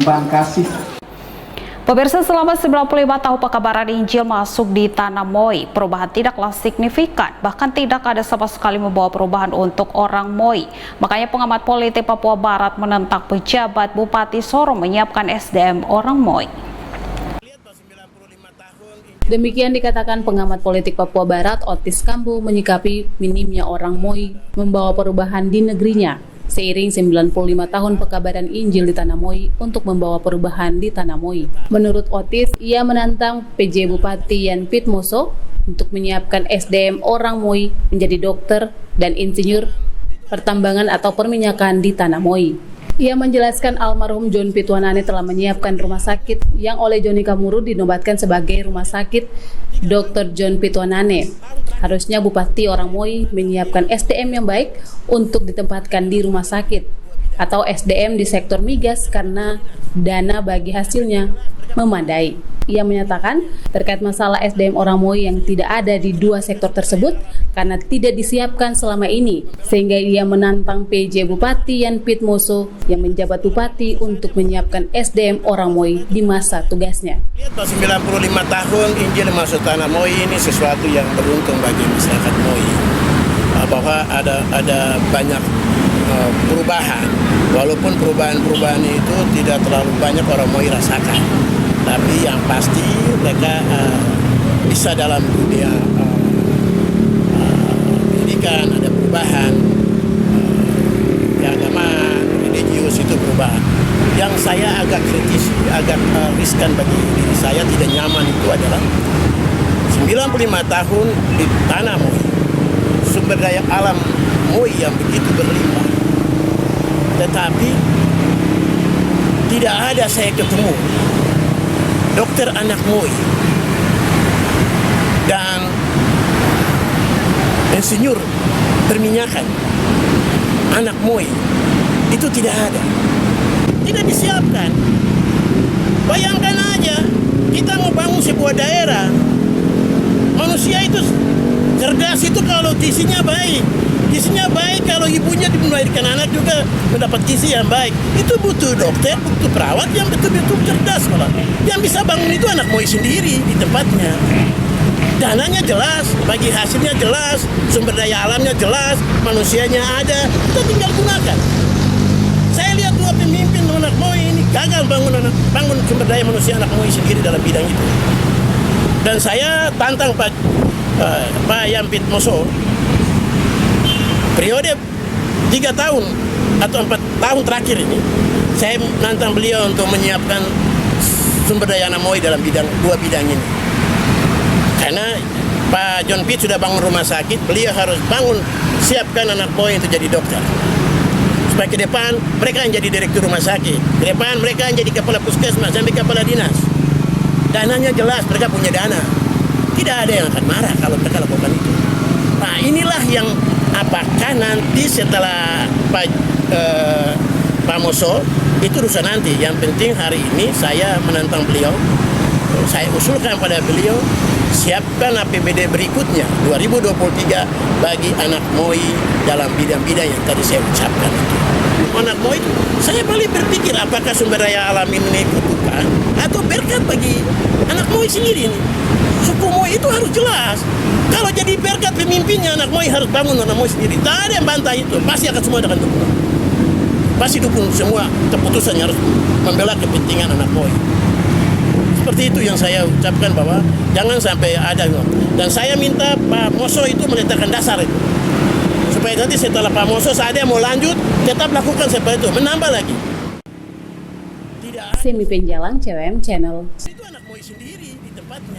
Bang kasih. Pemirsa, selama 95 tahun pekabaran Injil masuk di Tanah Moi, perubahan tidaklah signifikan, bahkan tidak ada sama sekali membawa perubahan untuk orang Moi. Makanya pengamat politik Papua Barat menentang pejabat Bupati Sorong menyiapkan SDM orang Moi. Demikian dikatakan pengamat politik Papua Barat Otis Kambu menyikapi minimnya orang Moi membawa perubahan di negerinya. Seiring 95 tahun pekabaran Injil di Tanah Moi untuk membawa perubahan di Tanah Moi. Menurut Otis, ia menantang PJ Bupati Yan Pitmoso untuk menyiapkan SDM orang Moi menjadi dokter dan insinyur pertambangan atau perminyakan di Tanah Moi. Ia menjelaskan almarhum John Pitwanane telah menyiapkan rumah sakit yang oleh Joni Kamuru dinobatkan sebagai Rumah Sakit Dr. John Pitwanane. Harusnya Bupati orang Moi menyiapkan SDM yang baik untuk ditempatkan di rumah sakit atau SDM di sektor migas karena dana bagi hasilnya memadai. Ia menyatakan terkait masalah SDM orang Moi yang tidak ada di dua sektor tersebut karena tidak disiapkan selama ini, sehingga ia menantang PJ Bupati Yan Pitmoso yang menjabat Bupati untuk menyiapkan SDM orang Moi di masa tugasnya. 95 tahun Injil masuk Tanah Moi ini sesuatu yang beruntung bagi masyarakat Moi, bahwa ada banyak perubahan, walaupun perubahan-perubahan itu tidak terlalu banyak orang Moi rasakan. Tapi yang pasti mereka bisa dalam dunia pendidikan ada perubahan, keagamaan, religius itu perubahan. Yang saya agak kritis, agak riskan bagi diri saya, tidak nyaman itu adalah 95 tahun di Tanah Moi, sumber daya alam Moi yang begitu berlimpah. Tetapi tidak ada saya ketemu dokter anak Moi dan insinyur perminyakan anak Moi, itu tidak ada, tidak disiapkan. Bayangkan aja, kita mau bangun sebuah daerah, manusia itu cerdas itu kalau gizinya baik. Gizinya baik kalau ibunya melahirkan anak juga mendapat gizi yang baik. Itu butuh dokter, butuh perawat yang betul-betul cerdas malah. Yang bisa bangun itu anak Moi sendiri di tempatnya. Dananya jelas, bagi hasilnya jelas, sumber daya alamnya jelas, manusianya ada, kita tinggal gunakan. Saya lihat dua pemimpin anak Moi ini gagal bangun sumber daya manusia anak Moi sendiri dalam bidang itu. Dan saya tantang Pak Yan Pitmoso, periode 3 tahun atau 4 tahun terakhir ini, saya menantang beliau untuk menyiapkan sumber daya anak Moi dalam dua bidang ini. Karena Pak John Pitt sudah bangun rumah sakit, beliau harus bangun, siapkan anak Moi untuk jadi dokter. Supaya ke depan mereka yang jadi direktur rumah sakit, ke depan mereka yang jadi kepala puskesmas, sampai kepala dinas. Dananya jelas, mereka punya dana. Tidak ada yang akan marah kalau mereka lakukan itu. Nah, inilah yang apakah nanti setelah Pak Moso itu urusan nanti. Yang penting hari ini saya menantang beliau, saya usulkan pada beliau, siapkan APBD berikutnya 2023 bagi anak Moi dalam bidang-bidang yang tadi saya ucapkan itu. Anak Moi, saya paling berpikir apakah sumber daya alam ini kutukan atau berkat bagi anak Moi sendiri ini. Suku Moi itu harus jelas. Kalau jadi berkat pemimpinnya, anak Moi harus bangun anak Moi sendiri. Tak ada yang bantah itu. Pasti akan semua akan dukung. Pasti dukung semua keputusannya harus membela kepentingan anak Moi. Seperti itu yang saya ucapkan, bahwa jangan sampai ada. Dan saya minta Pak Moso itu meletakkan dasar itu. Supaya nanti setelah Pak Moso ada yang mau lanjut, tetap lakukan seperti itu. Menambah lagi. Semi Penjalang CWM Channel. Itu anak Moi sendiri.